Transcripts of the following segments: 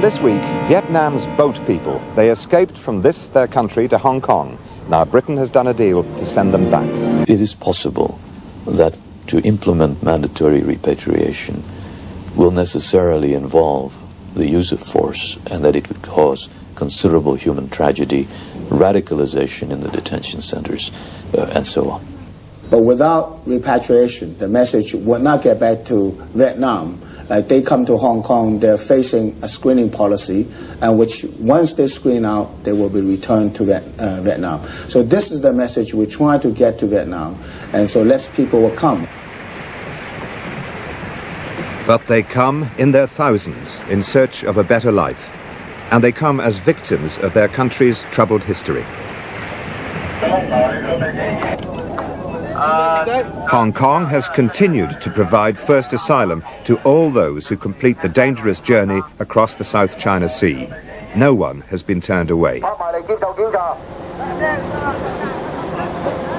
this week, Vietnam's boat people. They escaped from their country to Hong Kong. Now Britain has done a deal to send them back. It is possible that to implement mandatory repatriation will necessarily involve the use of force, and that it would cause considerable human tragedy, radicalization in the detention centers, and so on. But without repatriation, the message will not get back to Vietnam. Like they come to Hong Kong, they're facing a screening policy, and which once they screen out, they will be returned to Vietnam. So this is the message we're trying to get to Vietnam, and so less people will come. But they come in their thousands in search of a better life, and they come as victims of their country's troubled history. Hong Kong has continued to provide first asylum to all those who complete the dangerous journey across the South China Sea. No one has been turned away.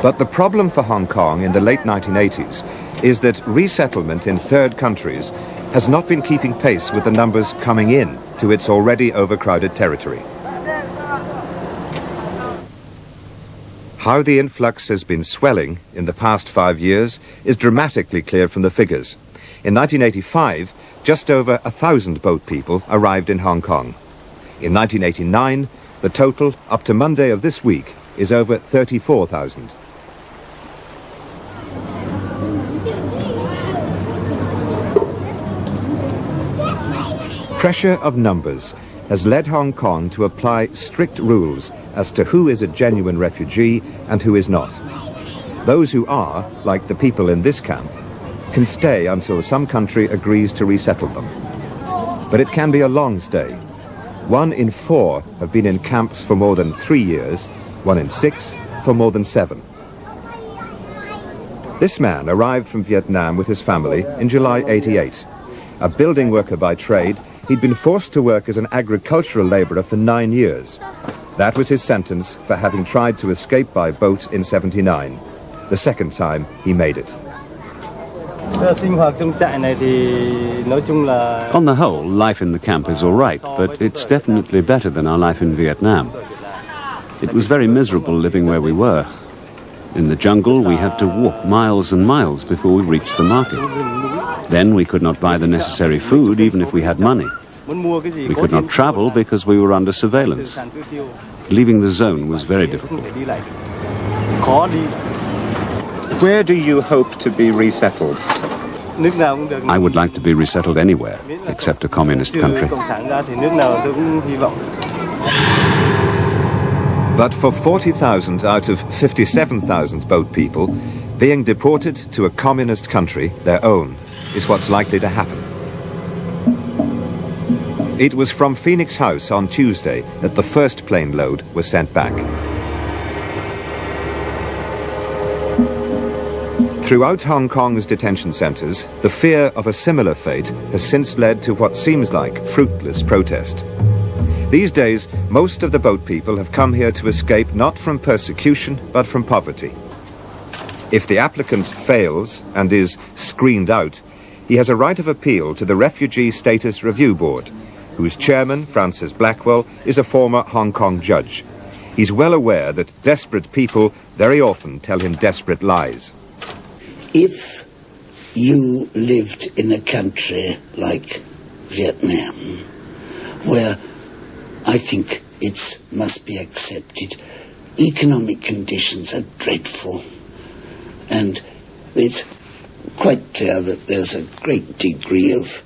But the problem for Hong Kong in the late 1980s is that resettlement in third countries has not been keeping pace with the numbers coming in to its already overcrowded territory. How the influx has been swelling in the past 5 years is dramatically clear from the figures. In 1985, just over 1,000 boat people arrived in Hong Kong. In 1989, the total up to Monday of this week is over 34,000. Pressure of numbers has led Hong Kong to apply strict rules as to who is a genuine refugee and who is not. Those who are, like the people in this camp, can stay until some country agrees to resettle them. But it can be a long stay. 1 in 4 have been in camps for more than 3 years, 1 in 6 for more than 7. This man arrived from Vietnam with his family in July '88. A building worker by trade, he'd been forced to work as an agricultural labourer for 9 years. That was his sentence for having tried to escape by boat in '79. The second time he made it. On the whole, life in the camp is all right, but it's definitely better than our life in Vietnam. It was very miserable living where we were. In the jungle, we had to walk miles and miles before we reached the market. Then we could not buy the necessary food even if we had money. We could not travel because we were under surveillance. Leaving the zone was very difficult. Where do you hope to be resettled? I would like to be resettled anywhere, except a communist country. But for 40,000 out of 57,000 boat people, being deported to a communist country, their own, is what's likely to happen. It was from Phoenix House on Tuesday that the first plane load was sent back. Throughout Hong Kong's detention centres, the fear of a similar fate has since led to what seems like fruitless protest. These days, most of the boat people have come here to escape not from persecution, but from poverty. If the applicant fails and is screened out, he has a right of appeal to the Refugee Status Review Board, whose chairman, Francis Blackwell, is a former Hong Kong judge. He's well aware that desperate people very often tell him desperate lies. If you lived in a country like Vietnam, where I think it must be accepted, economic conditions are dreadful, and it's quite clear that there's a great degree of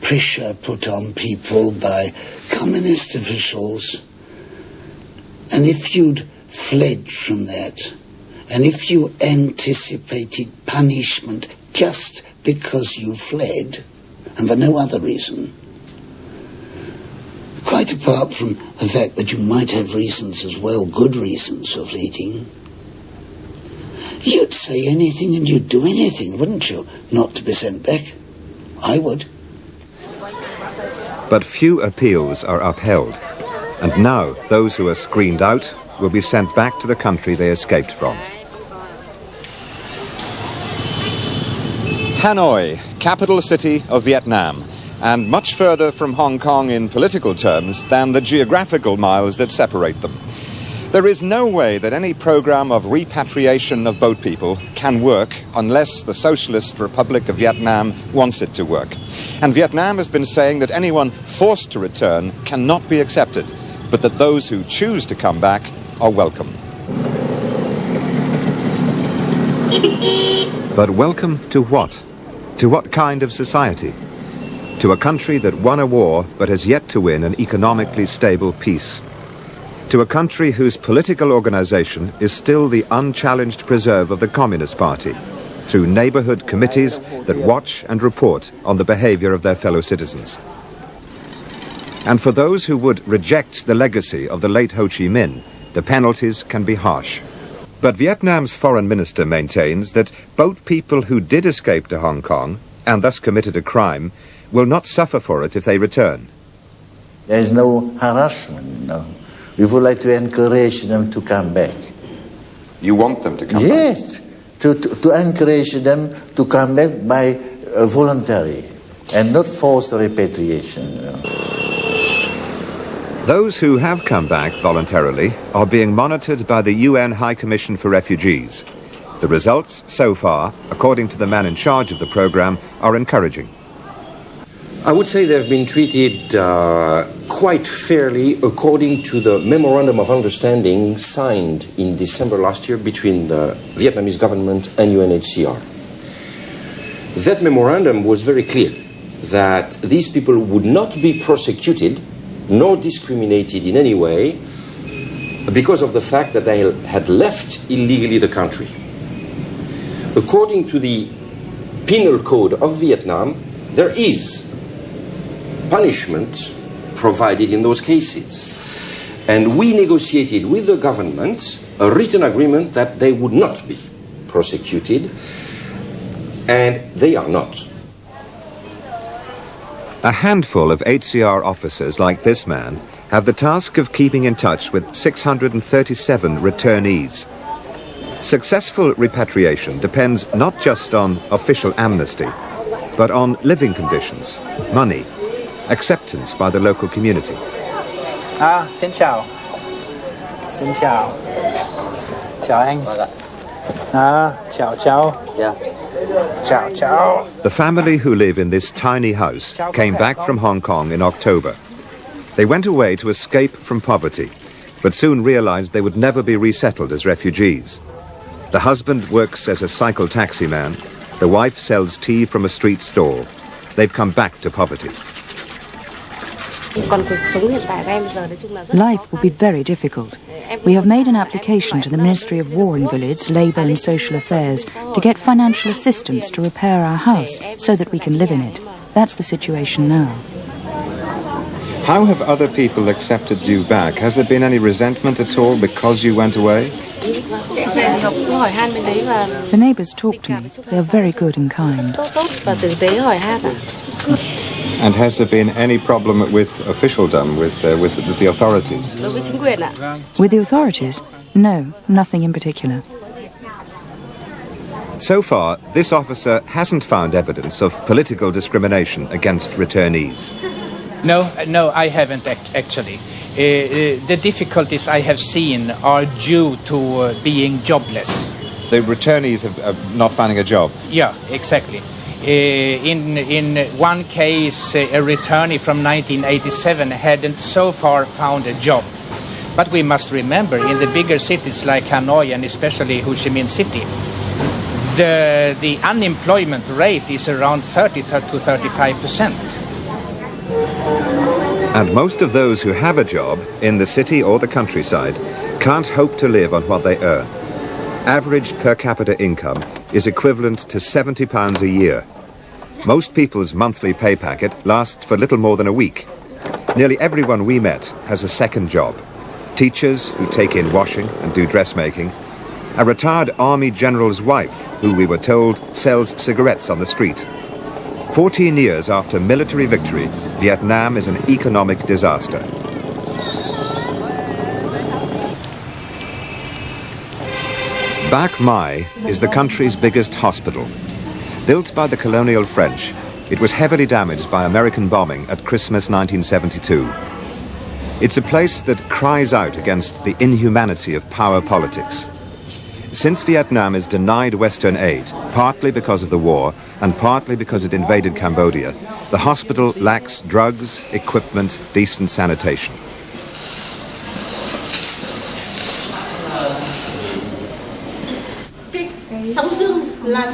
pressure put on people by communist officials. And if you'd fled from that, and if you anticipated punishment just because you fled, and for no other reason, quite apart from the fact that you might have reasons as well, good reasons for fleeing, you'd say anything and you'd do anything, wouldn't you, not to be sent back? I would. But few appeals are upheld, and now those who are screened out will be sent back to the country they escaped from. Hanoi, capital city of Vietnam. and much further from Hong Kong in political terms than the geographical miles that separate them. There is no way that any program of repatriation of boat people can work unless the Socialist Republic of Vietnam wants it to work. And Vietnam has been saying that anyone forced to return cannot be accepted, but that those who choose to come back are welcome. But welcome to what? To what kind of society? To a country that won a war but has yet to win an economically stable peace. To a country whose political organization is still the unchallenged preserve of the Communist Party, through neighborhood committees that watch and report on the behavior of their fellow citizens. And for those who would reject the legacy of the late Ho Chi Minh, the penalties can be harsh. But Vietnam's foreign minister maintains that boat people who did escape to Hong Kong, and thus committed a crime, will not suffer for it if they return. There is no harassment, no. We would like to encourage them to come back. You want them to come back? Yes, to encourage them to come back by voluntary and not forced repatriation. You know. Those who have come back voluntarily are being monitored by the UN High Commission for Refugees. The results so far, according to the man in charge of the program, are encouraging. I would say they've been treated quite fairly according to the Memorandum of Understanding signed in December last year between the Vietnamese government and UNHCR. That memorandum was very clear that these people would not be prosecuted nor discriminated in any way because of the fact that they had left illegally the country. According to the Penal Code of Vietnam, there is punishment provided in those cases. And we negotiated with the government a written agreement that they would not be prosecuted, and they are not. A handful of HCR officers like this man have the task of keeping in touch with 637 returnees. Successful repatriation depends not just on official amnesty, but on living conditions, money, acceptance by the local community. Xin chào. Xin chào. Chào anh. Chào cháu. Chào cháu. The family who live in this tiny house came back from Hong Kong in October. They went away to escape from poverty, but soon realized they would never be resettled as refugees. The husband works as a cycle taxi man. The wife sells tea from a street stall. They've come back to poverty. Life will be very difficult. We have made an application to the Ministry of War Invalids, Labour and Social Affairs to get financial assistance to repair our house so that we can live in it. That's the situation now. How have other people accepted you back? Has there been any resentment at all because you went away? The neighbours talk to me. They are very good and kind. And has there been any problem with officialdom, with the authorities? With the authorities? No, nothing in particular. So far, this officer hasn't found evidence of political discrimination against returnees. No, I haven't actually. The difficulties I have seen are due to being jobless. The returnees are not finding a job? Yeah, exactly. In one case, a returnee from 1987 hadn't so far found a job. But we must remember, in the bigger cities like Hanoi and especially Ho Chi Minh City, the unemployment rate is around 30 to 35%. And most of those who have a job in the city or the countryside can't hope to live on what they earn. Average per capita income is equivalent to £70 a year. Most people's monthly pay packet lasts for little more than a week. Nearly everyone we met has a second job. Teachers who take in washing and do dressmaking. A retired army general's wife who, we were told, sells cigarettes on the street. 14 years after military victory, Vietnam is an economic disaster. Bac Mai is the country's biggest hospital. Built by the colonial French, It was heavily damaged by American bombing at Christmas 1972. It's a place that cries out against the inhumanity of power politics. Since Vietnam is denied Western aid, partly because of the war and partly because it invaded Cambodia, the hospital lacks drugs, equipment, decent sanitation.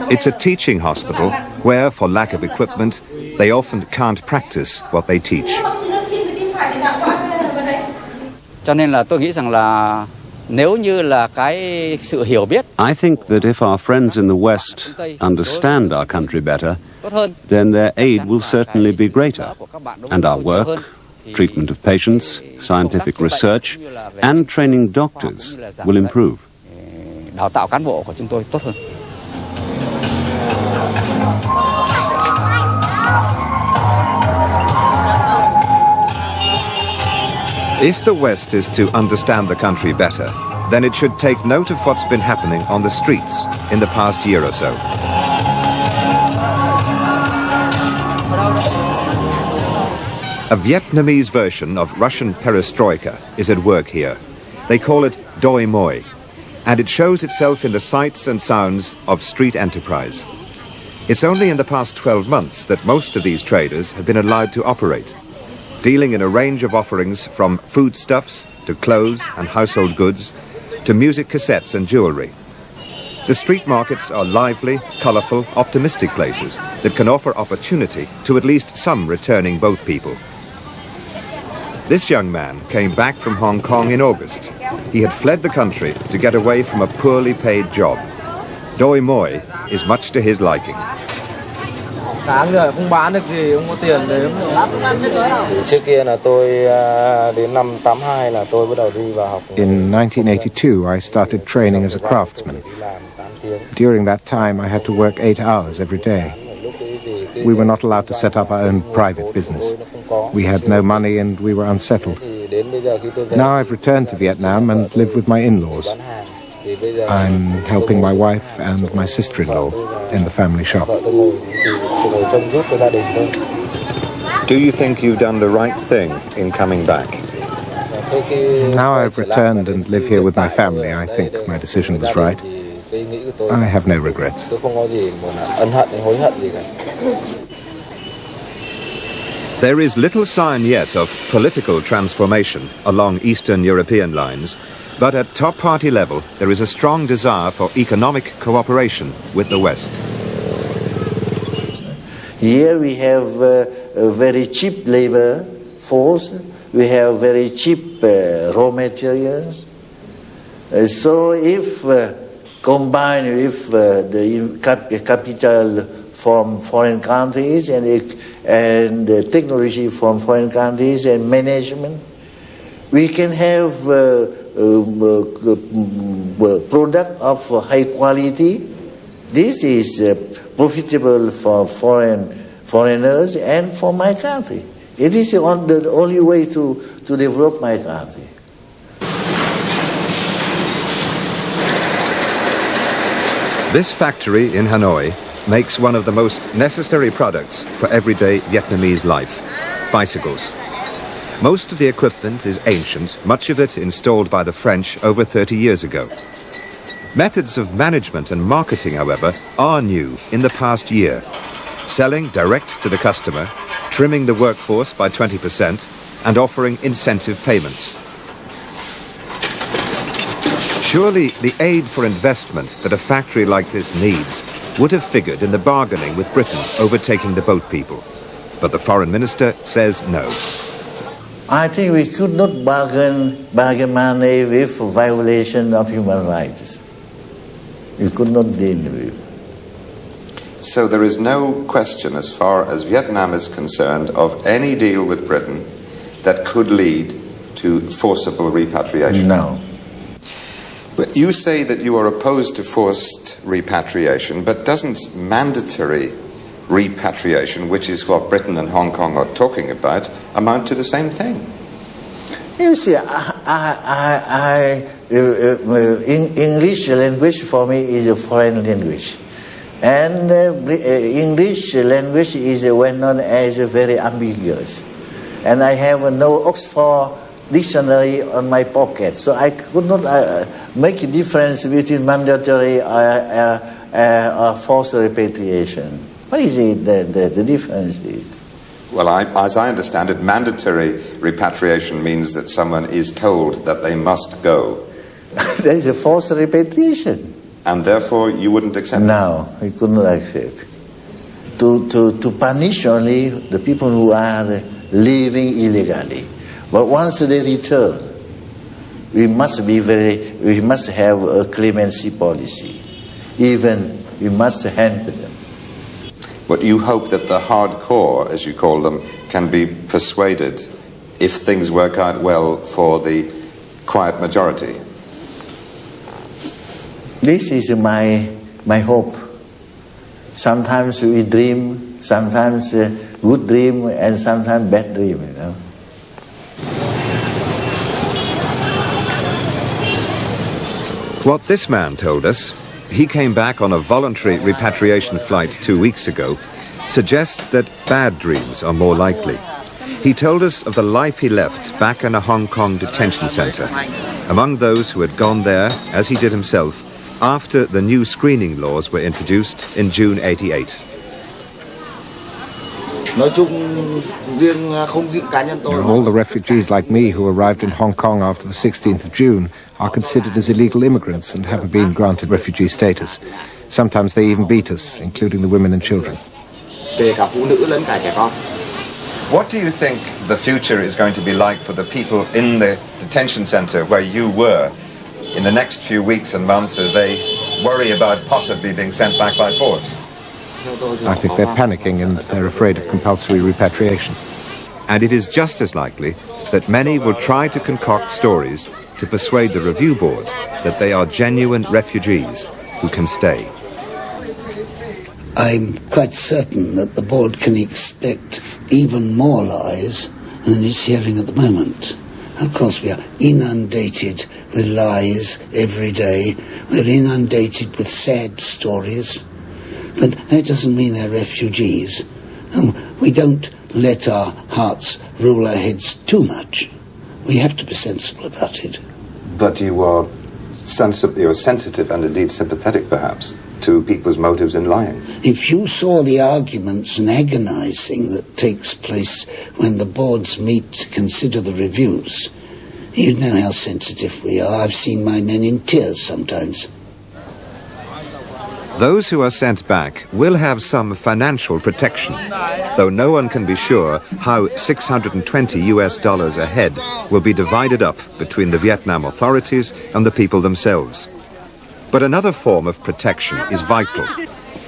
It's a teaching hospital where, for lack of equipment, they often can't practice what they teach. Cho nên là tôi nghĩ rằng là nếu như là cái sự hiểu biết. I think that if our friends in the West understand our country better, then their aid will certainly be greater, and our work, treatment of patients, scientific research, and training doctors will improve. Đào tạo cán bộ của chúng tôi tốt hơn. If the West is to understand the country better, then it should take note of what's been happening on the streets in the past year or so. A Vietnamese version of Russian perestroika is at work here. They call it Doi Moi, and it shows itself in the sights and sounds of street enterprise. It's only in the past 12 months that most of these traders have been allowed to operate, dealing in a range of offerings from foodstuffs to clothes and household goods to music cassettes and jewellery. The street markets are lively, colourful, optimistic places that can offer opportunity to at least some returning boat people. This young man came back from Hong Kong in August. He had fled the country to get away from a poorly paid job. Doi Moi is much to his liking. Tháng rồi không bán được gì, không có tiền để Trước kia là tôi đến năm 82 là tôi bắt đầu đi vào học. In 1982, I started training as a craftsman. During that time, I had to work 8 hours every day. We were not allowed to set up our own private business. We had no money and we were unsettled. Now I've returned to Vietnam and live with my in-laws. I'm helping my wife and my sister-in-law in the family shop. Do you think you've done the right thing in coming back? Now I've returned and live here with my family, I think my decision was right. I have no regrets. There is little sign yet of political transformation along Eastern European lines, but at top party level there is a strong desire for economic cooperation with the West. Here we have a very cheap labor force, we have very cheap raw materials. So if combined with the capital from foreign countries and technology from foreign countries and management, we can have product of high quality. This is profitable for foreigners and for my country. It is the only way to develop my country. This factory in Hanoi makes one of the most necessary products for everyday Vietnamese life: bicycles. Most of the equipment is ancient, much of it installed by the French over 30 years ago. Methods of management and marketing, however, are new in the past year. Selling direct to the customer, trimming the workforce by 20%, and offering incentive payments. Surely the aid for investment that a factory like this needs would have figured in the bargaining with Britain overtaking the boat people. But the foreign minister says no. I think we could not bargain money with violation of human rights. We could not deal with. So there is no question, as far as Vietnam is concerned, of any deal with Britain that could lead to forcible repatriation? No. But you say that you are opposed to forced repatriation, but doesn't mandatory repatriation, which is what Britain and Hong Kong are talking about, amount to the same thing? You see, English language for me is a foreign language. And English language is well known as very ambiguous. And I have no Oxford dictionary on my pocket, so I could not make a difference between mandatory or forced repatriation. What is it the difference is? Well, as I understand it, mandatory repatriation means that someone is told that they must go. There is a forced repatriation. And therefore you wouldn't accept it? No, we could not accept. To punish only the people who are living illegally. But once they return, we must have a clemency policy. Even we must handle them. But you hope that the hardcore, as you call them, can be persuaded if things work out well for the quiet majority? This is my hope. Sometimes we dream, sometimes good dream, and sometimes bad dream, you know. What this man told us, he came back on a voluntary repatriation flight 2 weeks ago, suggests that bad dreams are more likely. He told us of the life he left back in a Hong Kong detention centre, among those who had gone there, as he did himself, after the new screening laws were introduced in June '88. All the refugees like me who arrived in Hong Kong after the 16th of June are considered as illegal immigrants and haven't been granted refugee status. Sometimes they even beat us, including the women and children. What do you think the future is going to be like for the people in the detention centre where you were in the next few weeks and months as they worry about possibly being sent back by force? I think they're panicking and they're afraid of compulsory repatriation. And it is just as likely that many will try to concoct stories to persuade the review board that they are genuine refugees who can stay. I'm quite certain that the board can expect even more lies than it's hearing at the moment. Of course, we are inundated with lies every day. We're inundated with sad stories. But that doesn't mean they're refugees. We don't let our hearts rule our heads too much. We have to be sensible about it. But you are sensitive and indeed sympathetic, perhaps, to people's motives in lying. If you saw the arguments and agonizing that takes place when the boards meet to consider the reviews, you'd know how sensitive we are. I've seen my men in tears sometimes. Those who are sent back will have some financial protection, though no one can be sure how $620 a head will be divided up between the Vietnam authorities and the people themselves. But another form of protection is vital.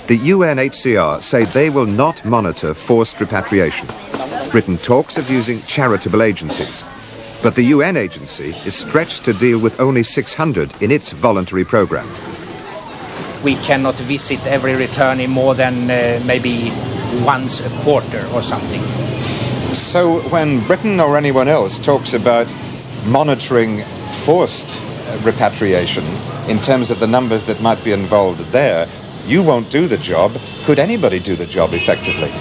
The UNHCR say they will not monitor forced repatriation. Britain talks of using charitable agencies, but the UN agency is stretched to deal with only 600 in its voluntary program. We cannot visit every returnee more than maybe once a quarter or something. So when Britain or anyone else talks about monitoring forced repatriation in terms of the numbers that might be involved there, you won't do the job. Could anybody do the job effectively?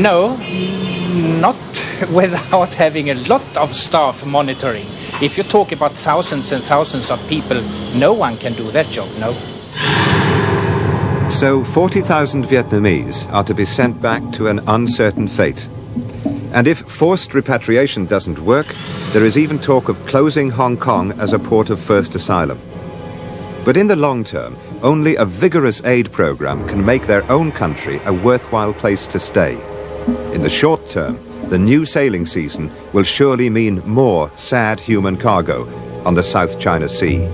No, not without having a lot of staff monitoring. If you talk about thousands and thousands of people, no one can do that job, no. So 40,000 Vietnamese are to be sent back to an uncertain fate. And if forced repatriation doesn't work, there is even talk of closing Hong Kong as a port of first asylum. But in the long term, only a vigorous aid program can make their own country a worthwhile place to stay. In the short term, the new sailing season will surely mean more sad human cargo on the South China Sea.